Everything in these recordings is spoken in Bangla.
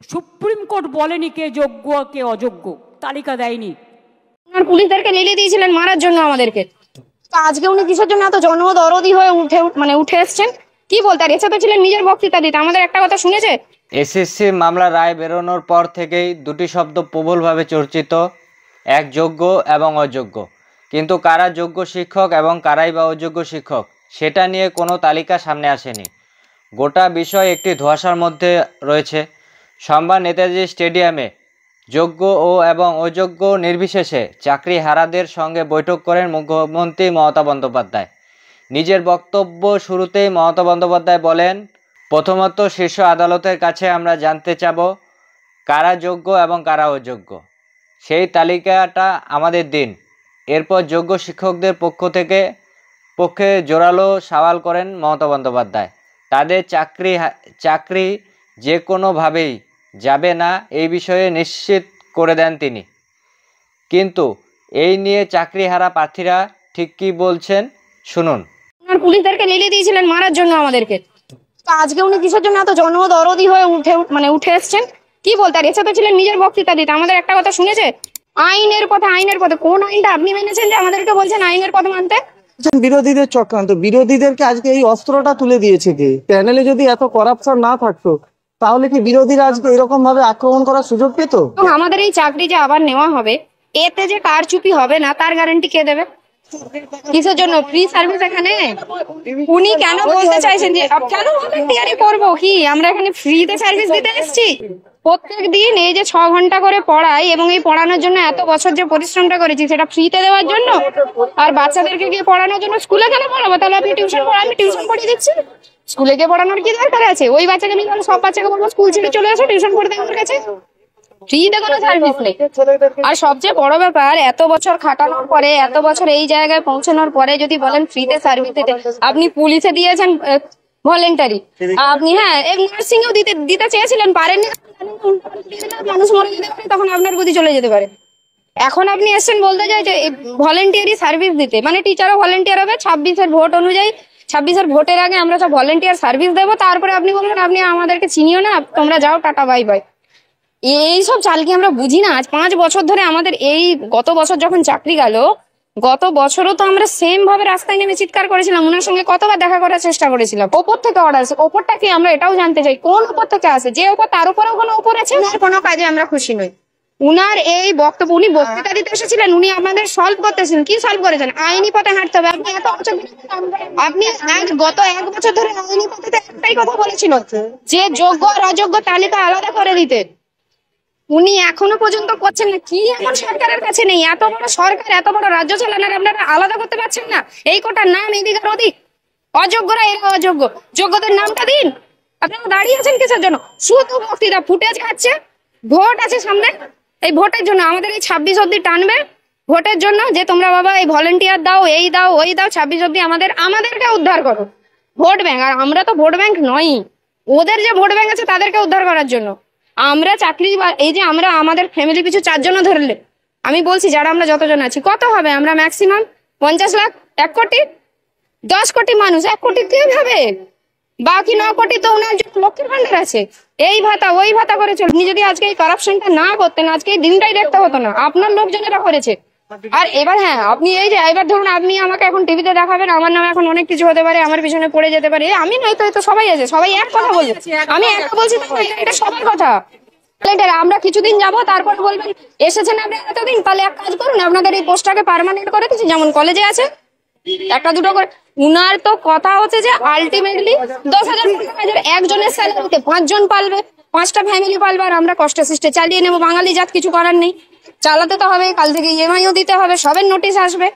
সুপ্রিম কোর্ট বলেনি কে যোগ্য কে অযোগ্য, তালিকা দেয়নি। পুলিশদেরকে লেলিয়ে দিয়েছিলেন মারার জন্য আমাদেরকে। তো আজকে উনি কিসের জন্য এত জনদরদি হয়ে উঠে এসছেন? কি বলতে, আর এসে তো ছিলেন নিজের বক্তৃতা দিতে, আমাদের একটা কথা শুনেছে? এসএসসি মামলা রায় বেরোনোর পর থেকেই দুটি শব্দ প্রবলভাবে চর্চিত, এক যোগ্য এবং অযোগ্য। কিন্তু কারা যোগ্য শিক্ষক এবং কারাই বা অযোগ্য শিক্ষক সেটা নিয়ে কোনো তালিকা সামনে আসেনি। গোটা বিষয় একটি ধোঁয়াশার মধ্যে রয়েছে। সোমবার নেতাজি স্টেডিয়ামে যোগ্য ও এবং অযোগ্য নির্বিশেষে চাকরিহারাদের সঙ্গে বৈঠক করেন মুখ্যমন্ত্রী মমতা বন্দ্যোপাধ্যায়। নিজের বক্তব্য শুরুতেই মমতা বন্দ্যোপাধ্যায় বলেন, প্রথমত শীর্ষ আদালতের কাছে আমরা জানতে চাব কারা যোগ্য এবং কারা অযোগ্য, সেই তালিকাটা আমাদের দিন। এরপর যোগ্য শিক্ষকদের পক্ষে জোরালো সওয়াল করেন মমতা বন্দ্যোপাধ্যায়। তাদের চাকরি যে কোনোভাবেই যাবে না এই বিষয়ে নিশ্চিত করে দেন তিনি। কিন্তু এই নিয়ে চাকরিহারা প্রার্থীরা ঠিক কি বলছেন শুনুন। পুলিশদেরকে লেলিয়ে দিয়েছিলেন মারার জন্য আমাদেরকে। তো আজকে উনি কিসের জন্য এত জনদরদি হয়ে উঠে এসছেন? কি বলতে, আর এসে তো ছিলেন নিজের বক্তৃতা দিতে, আমাদের একটা কথা শুনেছে? আইনের পথে কোন আইনটা আপনি মেনেছেন যে আমাদেরকে বলছেন আইনের পথে মানতে? বিরোধীদের চক্রান্ত, বিরোধীদেরকে আজকে এই অস্ত্রটা তুলে দিয়েছে কে? প্যানেলে যদি এত করাপশন না থাকতো তাহলে কি বিরোধীরা আজকে এরকম ভাবে আক্রমণ করার সুযোগ পেত? আমাদের এই চাকরি যে আবার নেওয়া হবে, এতে যে কারচুপি হবে না তার গ্যারান্টি কে দেবে? কিসের জন্য ফ্রি সার্ভিস এখানে? উনি কেন বলতে চাইছেন যে কেন ভলান্টিয়ারি করবো? কি আমরা এখানে ফ্রিতে সার্ভিস দিতে এসেছি? প্রত্যেক দিন এই যে 6 ঘন্টা করে পড়াই এবং এই পড়ানোর জন্য এত বছর যে পরিশ্রমটা করেছি সেটা ফ্রিতে দেওয়ার জন্য? আর বাচ্চাদেরকে গিয়ে পড়ানোর জন্য স্কুলে কেন পড়াবো? তাহলে আপনি টিউশন পড়া, আমি টিউশন পড়িয়ে দিচ্ছি। স্কুলে গিয়ে পড়ানোর কি দরকার আছে? ওই বাচ্চাকে আমি সব বাচ্চাকে বলবো স্কুল ছেড়ে চলে আসো টিউশন পড়তে আমার কাছে। ফ্রিতে কোনো সার্ভিস নেই। আর সবচেয়ে বড় ব্যাপার, এত বছর খাটানোর পরে, এত বছর এই জায়গায় পৌঁছানোর পরে যদি বলেন ফ্রিতে সার্ভিস দিতে, আপনি পুলিশে দিয়েছেন ভলেন্টারি, আপনি নার্সিং এও দিতে চেয়েছিলেন, পারেননি, মানুষ মরে যেতে পারে, তখন আপনার গতি চলে যেতে পারে। এখন আপনি এসছেন বলতে চাই যে ভলেন্টিয়ারি সার্ভিস দিতে, মানে টিচারও ভলেন্টিয়ার হবে 26-এর ভোট অনুযায়ী। 26-এর ভোটের আগে আমরা সব ভলেন্টিয়ার সার্ভিস দেবো, তারপরে আপনি বলবেন আপনি আমাদেরকে চিনিও না, তোমরা যাও, টাটা বাই বাই। এইসব চাল কি আমরা বুঝি না? আজ 5 বছর ধরে আমাদের এই গত বছর যখন চাকরি গেল, গত বছরও তো আমরা সেম ভাবে রাস্তায় নেমে চিৎকার করেছিলাম, ওনার সঙ্গে কতবার দেখা করার চেষ্টা করেছিলাম। ওপর থেকে অর্ডার আছে, ওপরটা কি আমরা এটাও জানতে চাই, কোন ওপর থেকে আসে? যে ওপর তার উপরেও কোনো ওপর আছে? কোনো কাজে আমরা খুশি নই। উনার এই বক্তব্য, উনি বক্তৃতা দিতে এসেছিলেন, উনি আমাদের সলভ করতেছেন। কি সলভ করেছেন? আইনি পথে হাঁটতে হবে। আপনি গত 1 বছর ধরে আইনি পথে একটাই কথা বলেছিল যে যোগ্য আর অযোগ্য তালিকা আলাদা করে দিতে। উনি এখনো পর্যন্ত করছেন না। কি এমন সরকারের কাছে নেই? এত বড় সরকার, এত বড় রাজ্য চালানোর আপনারা আলাদা করতে পারছেন না? এই কোটার নাম এদিক আর ওদিক, অযোগ্যরা এরা অযোগ্য, যোগ্যদের নামটা দিন। আপনারা দাঁড়িয়ে আছেন কিসের জন্য? শুধু বক্তৃতা, ফুটেজ খাচ্ছে। ভোট আছে সামনে, এই ভোটের জন্য আমাদের এই 26 অব্দি টানবে, ভোটের জন্য যে তোমরা বাবা এই ভলেন্টিয়ার দাও, এই দাও, ওই দাও, 26 অব্দি আমাদেরকে উদ্ধার করো। ভোট ব্যাংক, আর আমরা তো ভোট ব্যাংক নই। ওদের যে ভোট ব্যাংক আছে তাদেরকে উদ্ধার করার জন্য আমরা চাকরি, এই যে আমরা আমাদের ফ্যামিলি পিছু 4 জনও ধরলে, আমি বলছি যারা আমরা যতজন আছি, কত হবে? আমরা ম্যাক্সিমাম 50 লাখ, 1 কোটি, 10 কোটি মানুষ, 1 কোটি কে ভাবে? বাকি 9 কোটি তো ওনার জন্য লক্ষ্মীর ভান্ডার আছে, এই ভাতা ওই ভাতা করে চল। আপনি যদি আজকে এই কারাপশনটা না করতেন, আজকে এই দিনটাই দেখতে হতো না। আপনার লোকজনেরা করেছে। আর এবার আপনি এই যে এবার ধরুন আপনি আমাকে এখন টিভিতে দেখাবেন, আমার নামে এখন অনেক কিছু হতে পারে, আমার পিছনে পড়ে যেতে পারে। আমি নয় তো সবাই আছে, সবাই এক কথা বলবে। আমি একটা বলছি, এটা সবার কথা। আমরা কিছুদিন যাবো, তারপর বলবেন এসেছেন আপনি এতদিন, তাহলে এক কাজ করুন, আপনাদের এই পোস্টটাকে পার্মানেন্ট করে দিচ্ছি, যেমন কলেজে আছে 1-2 করে। উনার তো কথা হচ্ছে যে আলটিমেটলি 10,000 টাকা একজনের স্যালারিতে 5 জন পালবে, 5টা ফ্যামিলি পালবে, আর আমরা কষ্টে সৃষ্টে চালিয়ে নেবো। বাঙালি জাত, কিছু করার নেই, চালাতে তো হবে। কাল থেকে ইএমআইও দিতে হবে, সবের নোটিশ আসবে।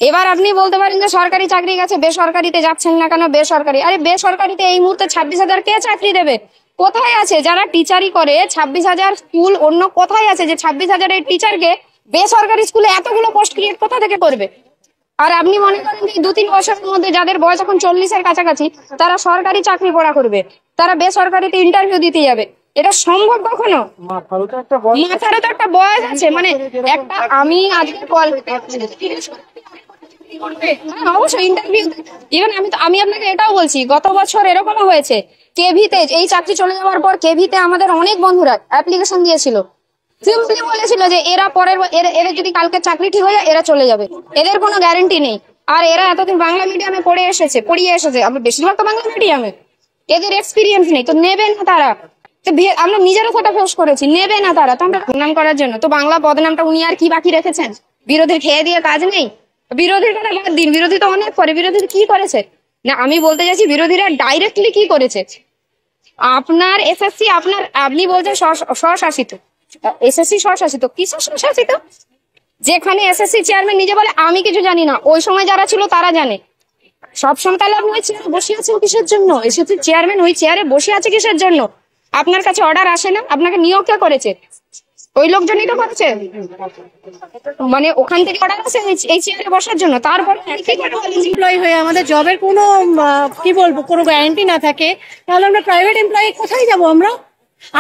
এবার আপনি বলতে পারেন যে সরকারি চাকরি গেছে, বেসরকারিতে যাচ্ছেন না কেন? বেসরকারি, আরে বেসরকারিতে এই মুহূর্তে 26,000 কে চাকরি দেবে? কোথায় আছে যারা টিচারি করে? 26,000 স্কুল অন্য কোথায় আছে যে 26,000 এই টিচারকে বেসরকারি স্কুলে এতগুলো পোস্ট ক্রিয়েট কোথা থেকে করবে? আর আপনি মনে করেন যে 2-3 বছরের মধ্যে যাদের বয়স এখন 40-এর কাছাকাছি, তারা সরকারি চাকরি পড়া করবে, তারা বেসরকারিতে ইন্টারভিউ দিতে যাবে? এটা সম্ভব কখনো? মাথারও তো একটা বয়স আছে। মানে একটা আমি আজকে কল অবশ্যই ইন্টারভিউ, ইভেন আমি আপনাকে এটাও বলছি, গত বছর এরকমও হয়েছে কেভিতে এই চাকরি চলে যাওয়ার পর কেভিতে আমাদের অনেক বন্ধুরা অ্যাপ্লিকেশন দিয়েছিল, সিম্পলি বলেছিল যে এরা এরা যদি কালকে চাকরি ঠিক হয়ে যায় এরা চলে যাবে, এদের কোনো গ্যারান্টি নেই। আর এরা এতদিন বাংলা মিডিয়ামে পড়িয়ে এসেছে, আমরা বেশিরভাগ তো বাংলা মিডিয়ামে, এদের এক্সপিরিয়েন্স নেই, তো নেবে না তারা। আমরা নিজেরও সেটা ফেস করেছি, নেবে না তারা। তো আমরা বদনাম করার জন্য তো বাংলা বদনামটা উনি আর কি বাকি রেখেছেন? বিরোধীর খেয়ে দিয়ে কাজ নেই, বিরোধীর কথা বাদ দিন, বিরোধী তো অনেক করে, বিরোধী কি করেছে না, আমি বলতে চাইছি বিরোধীরা ডাইরেক্টলি কি করেছে। আপনার এসএসসি আপনি বলছেন স্বশাসিত, এসএসসি স্বশাসিত, কিসের স্বশাসিত? যেখানে এসএসসি চেয়ারম্যান নিজে বলে আমি কিছু জানি না, ওই সময় যারা ছিল তারা জানে। সবসময় তাহলে আপনি ওই চেয়ারে বসে আছেন কিসের জন্য? এসএসসি চেয়ারম্যান ওই চেয়ারে বসে আছে কিসের জন্য? আপনার কাছে অর্ডার আসে না? আপনাকে নিয়োগ কে করেছে? ওই লোকজনই তো করেছে, মানে ওখান থেকে অর্ডার আসে এই চেয়ারে বসার জন্য। তারপর এমপ্লয়ি হয়ে আমাদের জবের কোনো কি বলবো কোনো গ্যারান্টি না থাকে, তাহলে আমরা প্রাইভেট এমপ্লয়ি কোথায় যাব? আমরা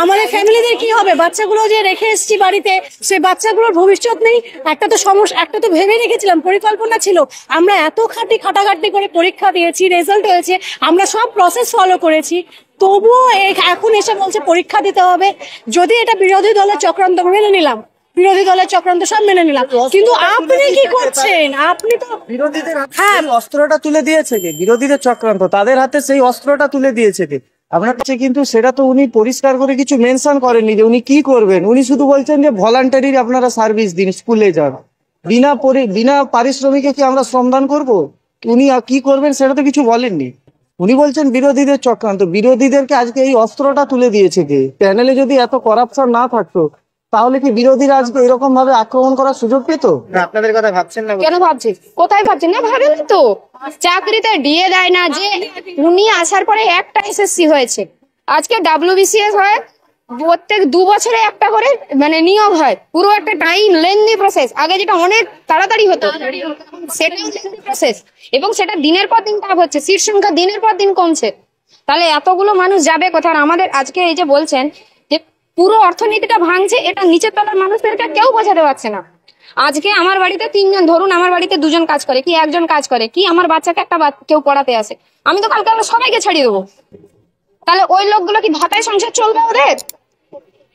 আমাদের ফ্যামিলিদের কি হবে? বাচ্চাগুলো যে রেখে এসেছি বাড়িতে, সেই বাচ্চাগুলোর ভবিষ্যৎ নেই। একটা তো সমস্যা, একটা তো ভেবে রেখেছিলাম, পরিকল্পনা ছিল, আমরা এত খাটাখাটি করে পরীক্ষা দিয়েছি, রেজাল্ট হয়েছে, আমরা সব প্রসেস ফলো করেছি, তবুও এখন এসে বলছে পরীক্ষা দিতে হবে। যদি এটা বিরোধী দলের চক্রান্ত, মেনে নিলাম, বিরোধী দলের চক্রান্ত সব মেনে নিলাম, কিন্তু আপনি কি করছেন? আপনি তো বিরোধীদের হাতে অস্ত্রটা তুলে দিয়েছে কে? বিরোধীদের চক্রান্ত, তাদের হাতে সেই অস্ত্রটা তুলে দিয়েছে কে? আপনার কাছে কিন্তু সেটা তো উনি পরিষ্কার করে কিছু মেনশন করেননি যে উনি কি করবেন। উনি শুধু বলছেন যে ভলান্টারি আপনারা সার্ভিস দিন, স্কুলে যান, বিনা পারিশ্রমিকে কি আমরা শ্রমদান করব? উনি কি করবেন সেটা তো কিছু বলেননি। উনি বলছেন বিরোধীদের চক্রান্ত, বিরোধীদেরকে আজকে এই অস্ত্রটা তুলে দিয়েছে কে? প্যানেলে যদি এত করাপশন না থাকতো তাহলে কি বিরোধীরা আজকে এরকম ভাবে আক্রমণ করার সুযোগ পেত? আপনাদের কথা ভাবছেন না কেন ভাবছি? কোথায় ভাবছেন না? ভাবেন তো, চাকরিতে ডিএ দেয় না, যে উনি আসার পরে একটা এসএসসি হয়েছে, আজকে ডাব্লিউবিসিএস হয়, প্রত্যেক 2 বছরে একটা করে মানে নিয়োগ হয়, পুরো একটা টাইম লেন্দি প্রসেস। আগে যেটা অনেক তাড়াতাড়ি হতো সেটাও লেন্দি প্রসেস, এবং সেটা দিনের পর দিন টাফ হচ্ছে, সিট সংখ্যা দিনের পর দিন কমছে। তাহলে এতগুলো মানুষ যাবে কোথায়? আমাদের আজকে এই যে বলছেন যে পুরো অর্থনীতিটা ভাঙছে, এটা নিচের তলার মানুষদেরকে কেউ বোঝাতে পারছে না। আজকে আমার বাড়িতে 3 জন, ধরুন আমার বাড়িতে 2 জন কাজ করে, কি 1 জন কাজ করে, কি আমার বাচ্চাকে একটা কেউ পড়াতে আসে, আমি তো কালকে সবাইকে ছাড়িয়ে দেবো। তাহলে ওই লোকগুলো কি ভাতায় সংসার চলবে ওদের?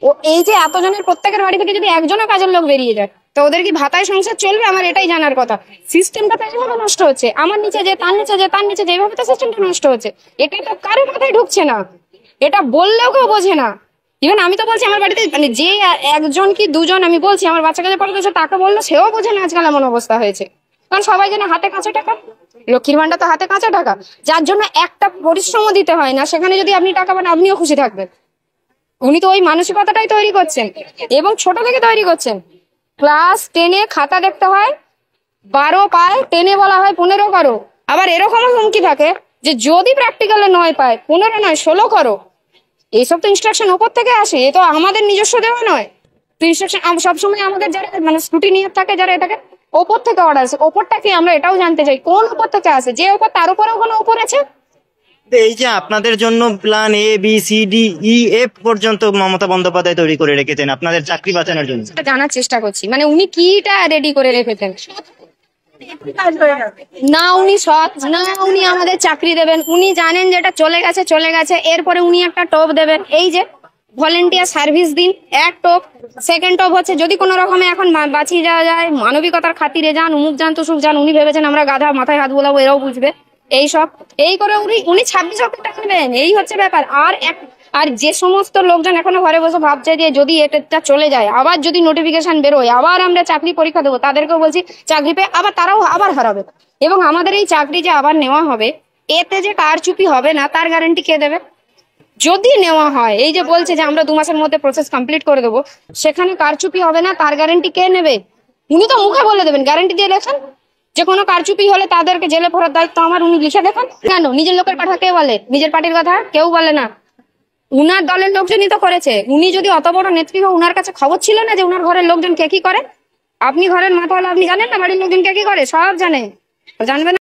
ও এই যে এতজনের প্রত্যেকের বাড়ি থেকে যদি একজনও কাজের লোক বেরিয়ে যায়, তো ওদের কি ভাতায় সংসার চলবে? আমার এটাই জানার কথা। সিস্টেমটা তো এইভাবে নষ্ট হচ্ছে, আমার নিচে যে তার নিচে যে তার নিচে, যেভাবে তো সিস্টেমটা নষ্ট হচ্ছে, এটা তো কারোর মাথায় ঢুকছে না, এটা বললেও কেউ বোঝে না। ইভেন আমি তো বলছি আমার বাড়িতে মানে যে 1 জন কি 2 জন, আমি বলছি আমার বাচ্চাকে যে পড়াতে তাকে বললো, সেও বোঝে না আজকাল এমন অবস্থা হয়েছে। কারণ সবাই জানে হাতে কাঁচা টাকা, লক্ষ্মীর ভান্ডার তো হাতে কাঁচা টাকা, যার জন্য একটা পরিশ্রমও দিতে হয় না, সেখানে যদি আপনি টাকা পান আপনিও খুশি থাকবেন। উনি তো ওই মানসিকতাটাই তৈরি করছেন, এবং ছোট থেকে তৈরি করছেন। ক্লাস 10-এ খাতা দেখতে হয় 12 পায়, 10-এ বলা হয় 15 করো। আবার এরকমও হুমকি থাকে যে যদি প্র্যাকটিক্যালে 9 পায়, 15 নয় 16 করো। এইসব তো ইনস্ট্রাকশন ওপর থেকে আসে, এ তো আমাদের নিজস্ব দেওয়া নয়। তো ইনস্ট্রাকশন সবসময় আমাদের যারা মানে স্ক্রুটিনিয়ার থাকে, যারা এটাকে ওপর থেকে অর্ডার আছে, ওপরটা কি আমরা এটাও জানতে চাই, কোন ওপর থেকে আসে? যে ওপর, তার উপরেও কোনো ওপর আছে? এই যে আপনাদের জন্য plan A B C D E F পর্যন্ত মমতা বন্দ্যোপাধ্যায় তৈরি করে রেখেছেন আপনাদের চাকরি বাঁচানোর জন্য, সেটা জানার চেষ্টা করছি। মানে উনি কিটা রেডি করে রেখেছেন? না উনি সৎ, না উনি আমাদের চাকরি দেবেন। উনি জানেন যে এটা চলে গেছে, এরপরে উনি একটা টপ দেবেন, এই যে ভলেন্টিয়ার সার্ভিস দিন, এক টপ। সেকেন্ড টপ হচ্ছে যদি কোনো রকমে এখন বাঁচিয়ে যাওয়া যায়, মানবিকতার খাতিরে যান, উমুক যান তুসুক যান। উনি ভেবেছেন আমরা গাধা, মাথায় হাত বোলাবো, এরাও বুঝবে। এইসব এই করে উনি 26 লক্ষ টাকা নেবেন, এই হচ্ছে ব্যাপার। আর যে সমস্ত লোকজন এখনো ঘরে বসে ভাবছে যে যদি এটা চলে যায়, আবার যদি নোটিফিকেশন বেরোয়, আবার আমরা চাকরি পরীক্ষা দেবো, তাদেরকেও বলছি চাকরি পেয়ে আবার তারাও আবার হারাবে। এবং আমাদের এই চাকরি যে আবার নেওয়া হবে, এতে যে কারচুপি হবে না তার গ্যারান্টি কে দেবে? যদি নেওয়া হয়, এই যে বলছে যে আমরা 2 মাসের মধ্যে প্রসেস কমপ্লিট করে দেবো, সেখানে কারচুপি হবে না তার গ্যারান্টি কে নেবে? উনি তো মুখে বলে দেবেন, গ্যারান্টি দিয়ে লেখেন যে কোনো কারচুপি হলে তাদেরকে জেলে ভরার দায়িত্ব আমার, উনি লিখে দেখেন। কেন নিজের লোকের কথা কে বলে? নিজের পার্টির কথা কেউ বলে না, উনার দলের লোকজনই তো করেছে। উনি যদি অত বড় নেত্রী হয়, উনার কাছে খবর ছিল না যে উনার ঘরের লোকজন কে কি করে? আপনি ঘরের মাথা হলে আপনি জানেন না বাড়ির লোকজন কে কি করে? সব জানেন, জানবেন।